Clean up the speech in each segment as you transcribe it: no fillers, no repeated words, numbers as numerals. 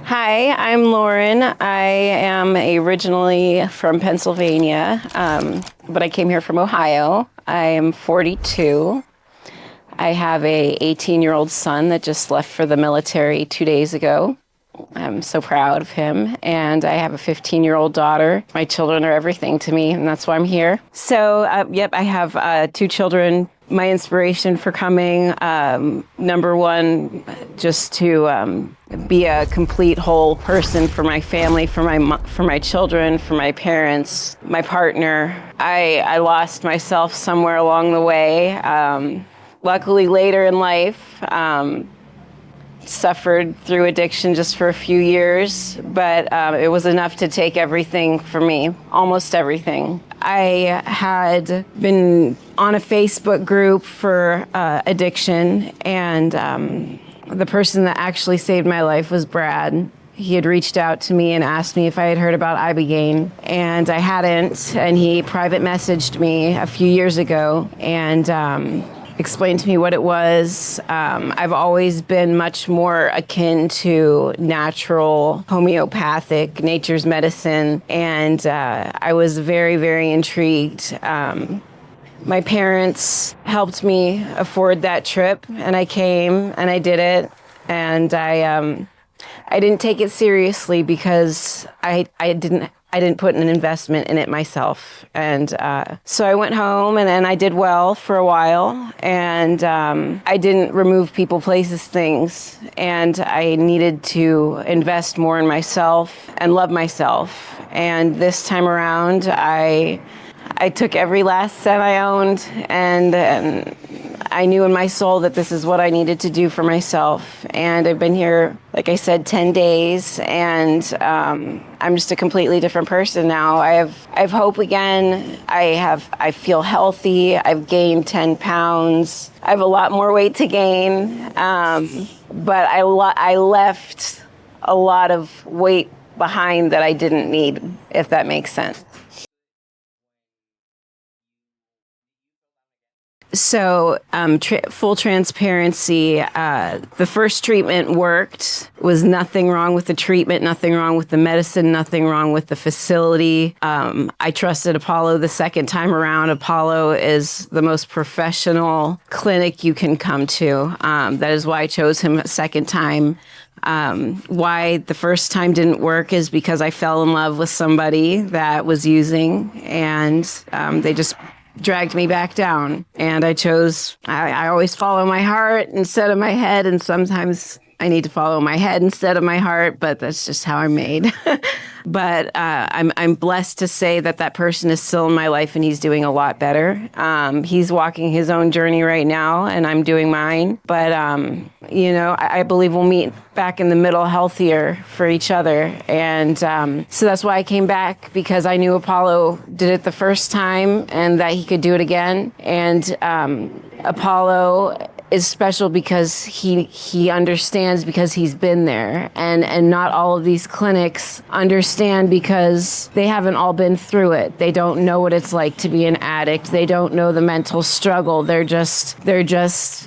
Hi, I'm Lauren. I am originally from Pennsylvania, but I came here from Ohio. I am 42. I have a 18-year-old son that just left for the military 2 days ago. I'm so proud of him. And I have a 15-year-old daughter. My children are everything to me, and that's why I'm here. So, I have 2 children. My inspiration for coming, number one, just to be a complete whole person for my family, for my children, for my parents, my partner. I lost myself somewhere along the way. Luckily, later in life, suffered through addiction just for a few years, but it was enough to take everything from me, almost everything. I had been on a Facebook group for addiction, and the person that actually saved my life was Brad. He had reached out to me and asked me if I had heard about Ibogaine, and I hadn't, and he private messaged me a few years ago, and explained to me what it was. I've always been much more akin to natural, homeopathic, nature's medicine, and I was very, very intrigued. My parents helped me afford that trip, and I came and I did it, and I didn't take it seriously because I didn't put an investment in it myself. And so I went home and I did well for a while, and I didn't remove people, places, things, and I needed to invest more in myself and love myself. And this time around, I took every last cent I owned, and I knew in my soul that this is what I needed to do for myself. And I've been here, like I said, 10 days, and I'm just a completely different person now. I have hope again. I feel healthy. I've gained 10 pounds. I have a lot more weight to gain, but I left a lot of weight behind that I didn't need, if that makes sense. So, full transparency, the first treatment worked. Was nothing wrong with the treatment, nothing wrong with the medicine, nothing wrong with the facility. I trusted Apollo the second time around. Apollo is the most professional clinic you can come to. That is why I chose him a second time. Why the first time didn't work is because I fell in love with somebody that was using, and they just dragged me back down. And I always follow my heart instead of my head, and sometimes I need to follow my head instead of my heart, but that's just how I'm made. But I'm blessed to say that person is still in my life, and he's doing a lot better. He's walking his own journey right now, and I'm doing mine. But, I believe we'll meet back in the middle, healthier for each other. And so that's why I came back, because I knew Apollo did it the first time and that he could do it again. And Apollo is special because he understands, because he's been there, and not all of these clinics understand because they haven't all been through it. They don't know what it's like to be an addict. They don't know the mental struggle. They're just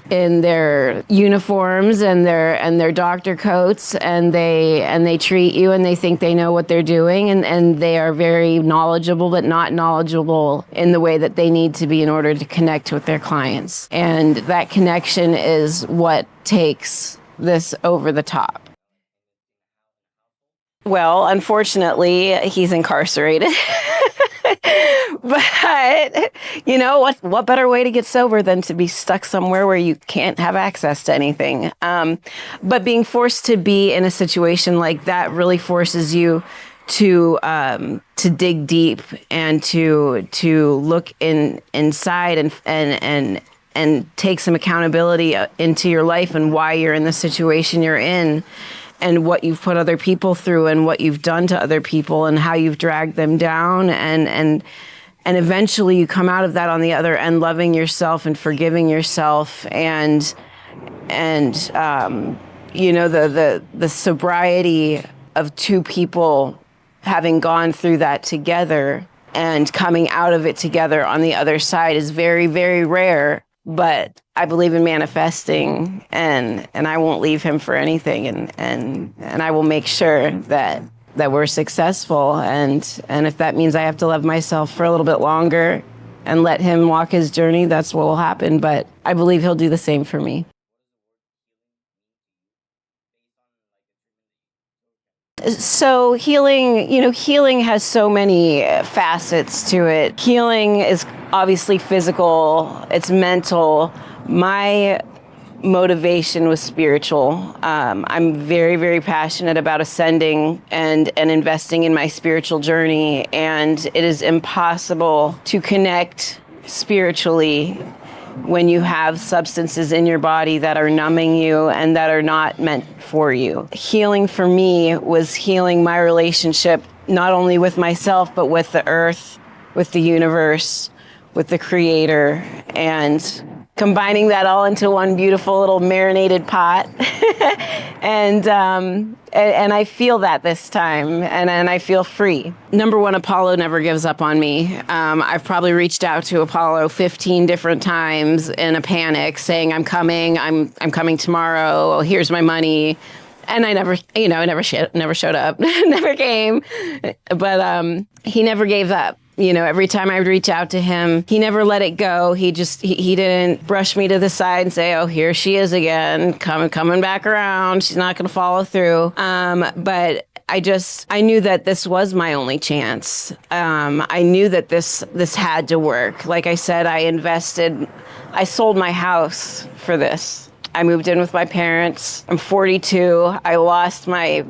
in their uniforms and their doctor coats, and they treat you and they think they know what they're doing, and they are very knowledgeable, but not knowledgeable in the way that they need to be in order to connect with their clients. And that connection is what takes this over the top. Well, unfortunately, he's incarcerated. But, what better way to get sober than to be stuck somewhere where you can't have access to anything? But being forced to be in a situation like that really forces you to dig deep and to look inside and take some accountability into your life and why you're in the situation you're in, and what you've put other people through, and what you've done to other people, and how you've dragged them down, and eventually you come out of that on the other end loving yourself and forgiving yourself, and the sobriety of 2 people having gone through that together and coming out of it together on the other side is very, very rare. but I believe in manifesting, and I won't leave him for anything, and I will make sure that we're successful, and if that means I have to love myself for a little bit longer and let him walk his journey, that's what will happen. But I believe he'll do the same for me. So healing has so many facets to it. Healing is obviously physical, it's mental. My motivation was spiritual. I'm very, very passionate about ascending and investing in my spiritual journey, and it is impossible to connect spiritually when you have substances in your body that are numbing you and that are not meant for you. Healing for me was healing my relationship not only with myself, but with the earth, with the universe, with the creator, and combining that all into one beautiful little marinated pot. and I feel that this time, and I feel free. Number one, Apollo never gives up on me. I've probably reached out to Apollo 15 different times in a panic, saying, I'm coming tomorrow, here's my money. And I never showed up, never came. But he never gave up. Every time I would reach out to him, he never let it go. He didn't brush me to the side and say, oh, here she is again, coming back around. She's not going to follow through. But I knew that this was my only chance. I knew that this had to work. Like I said, I sold my house for this. I moved in with my parents. I'm 42. I lost my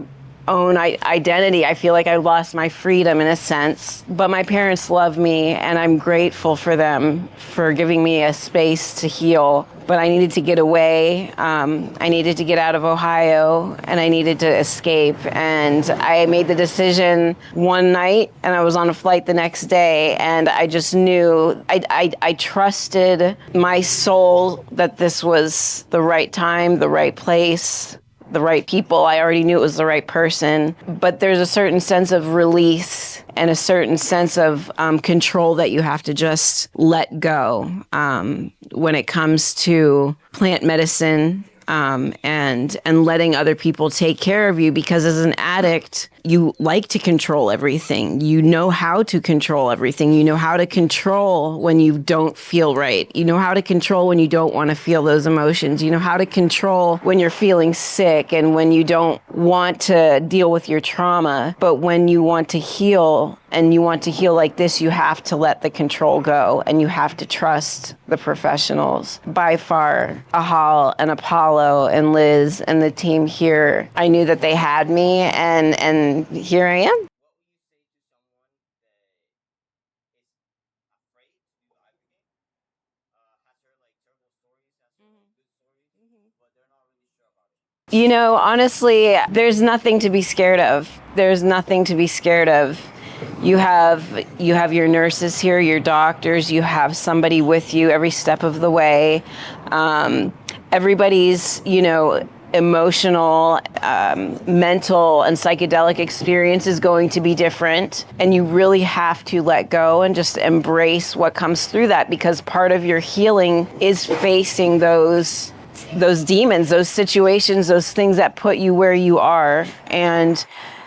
own identity. I feel like I lost my freedom in a sense, but my parents love me, and I'm grateful for them for giving me a space to heal. But I needed to get away. I needed to get out of Ohio, and I needed to escape. And I made the decision one night, and I was on a flight the next day, and I just knew, I trusted my soul that this was the right time, the right place, the right people. I already knew it was the right person, but there's a certain sense of release and a certain sense of control that you have to just let go when it comes to plant medicine and letting other people take care of you, because as an addict, you like to control everything. You know how to control everything. You know how to control when you don't feel right. You know how to control when you don't want to feel those emotions. You know how to control when you're feeling sick and when you don't want to deal with your trauma. But when you want to heal, and you want to heal like this, you have to let the control go, and you have to trust the professionals. By far, Ahal and Apollo and Liz and the team here, I knew that they had me, and here I am. Honestly, there's nothing to be scared of. There's nothing to be scared of. You have your nurses here, your doctors, you have somebody with you every step of the way. Everybody's, emotional, mental, and psychedelic experience is going to be different. And you really have to let go and just embrace what comes through that, because part of your healing is facing those demons, those situations, those things that put you where you are. And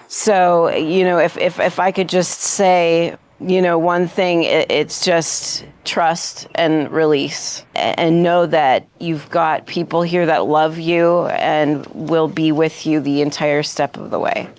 so, if I could just say, one thing, it's just trust and release, and know that you've got people here that love you and will be with you the entire step of the way.